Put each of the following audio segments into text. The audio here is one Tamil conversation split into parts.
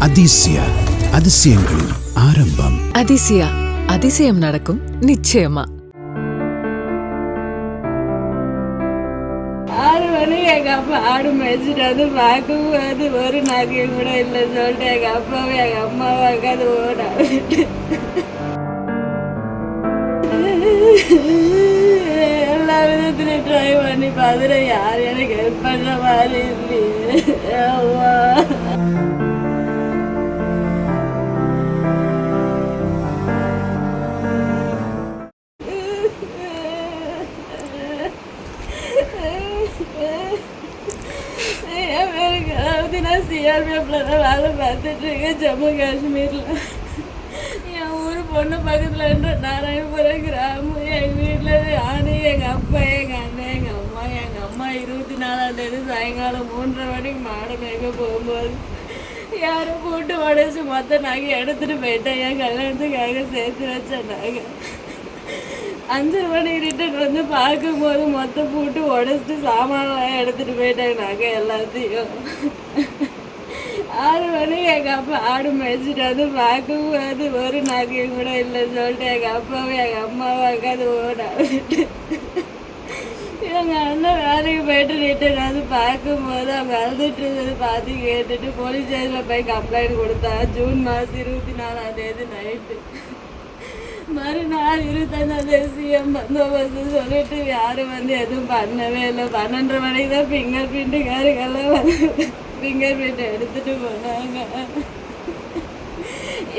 அதிசய அதிசயங்களின் ஆரம்பம். அதிசயம் நடக்கும் நிச்சயமா. 6 மணிக்கு எங்க அப்பா ஆடு மேய்ச்சிட்டு வந்து பார்க்கும்போது ஒரு நகையும் கூட இல்லைன்னு சொல்லிட்டு எங்க அப்பாவும் எங்க அம்மாவும் உட்காந்து ஓடாது. எல்லா விதத்துலையும் ட்ரை பண்ணி பார்த்துட்டு யாரும் எனக்கு ஹெல்ப் பண்ணுற மாதிரி இல்லையே. அம்மா அதாவது நான் சிஆர்பிஎஃப்ல தான் வேலை பார்த்துட்டு இருக்கேன், ஜம்மு காஷ்மீரில். என் ஊர் பொண்ணு பக்கத்தில் நாராயணபுரம் கிராமம். எங்கள் வீட்டில் நானே, எங்கள் அப்பா, எங்கள் அண்ணன், எங்கள் அம்மா 24ஆம் தேதி சாயங்காலம் 3:30 மணிக்கு மாடை மேய்க்க போகும்போது யாரும் போட்டு உடச்சி மொத்த நகை எடுத்துகிட்டு போயிட்டேன். என் கல்யாணத்துக்காக சேர்த்து வச்சேன் நகை. 5 மணிக்கு ரிட்டர்ன் வந்து பார்க்கும்போது மொத்த போட்டு உடச்சிட்டு சாமான்லாம் எடுத்துகிட்டு போயிட்டாங்க நகை எல்லாத்தையும். 6 மணிக்கு எங்கள் அப்பா ஆடு மேய்ச்சிட்டு வந்து பார்க்கும்போது ஒரு நகையும் கூட இல்லைன்னு சொல்லிட்டு எங்கள் அப்பாவும் எங்கள் அம்மாவும் உட்காந்து ஓடாது. எங்கள் அண்ணன் வேலைக்கு போயிட்டு ரிட்டர்ன் வந்து பார்க்கும்போது அவங்க அழுதுட்டு இருந்தது பார்த்து கேட்டுட்டு போலீஸ் ஸ்டேஷனில் போய் கம்ப்ளைண்ட் கொடுத்தா. ஜூன் மாதம் 24ஆம் தேதி நைட்டு. மறுநாள் 25ஆம் தேதி சிஎம் பந்தோபஸ்து சொல்லிட்டு யாரும் வந்து எதுவும் பண்ணவே இல்லை. 12:30 மணிக்கு தான் ஃபிங்கர் பிரிண்ட்டுக்காரங்கெல்லாம் வந்து ஃபிங்கர் பிரிண்ட் எடுத்துகிட்டு போனாங்க.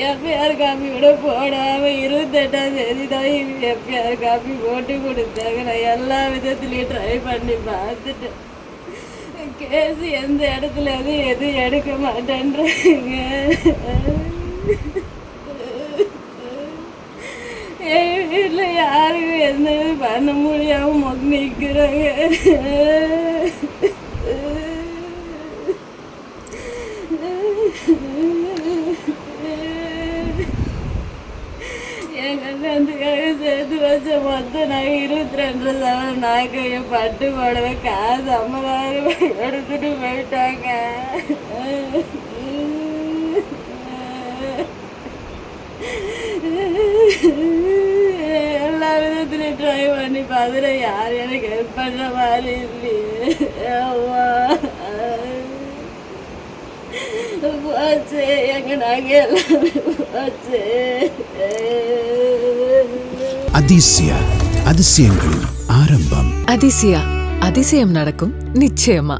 எஃப்ஐஆர் காப்பி கூட போடாமல் 28ஆம் தேதி தான் எஃப்ஐஆர் காப்பி போட்டு கொடுத்தாங்க. நான் எல்லா விதத்துலேயும் ட்ரை பண்ணி பார்த்துட்டேன். கேஸ் எந்த இடத்துல எதுவும் எடுக்க மாட்டேன்றாங்க. என் வீட்டில் யாருக்கும் எந்த இது பண்ண முடியாமல் நிற்கிறாங்க. என் கல்யாணத்துக்காக சேர்த்து வச்ச மொத்தம் நாங்கள் 22 சவரன் நகையை பட்டு புடவை காசு 50,000 எடுத்துட்டு போயிட்டாங்க. எல்லா விதத்துலையும் ட்ரை பண்ணி பார்த்துட்டு யாரும் எனக்கு ஹெல்ப் பண்ணுற மாதிரி இல்லையே. அம்மா போச்சு, எங்க நாங்கள் எல்லாமே போச்சு. அதிசய அதிசயங்களின் ஆரம்பம். அதிசயம் நடக்கும் நிச்சயமா.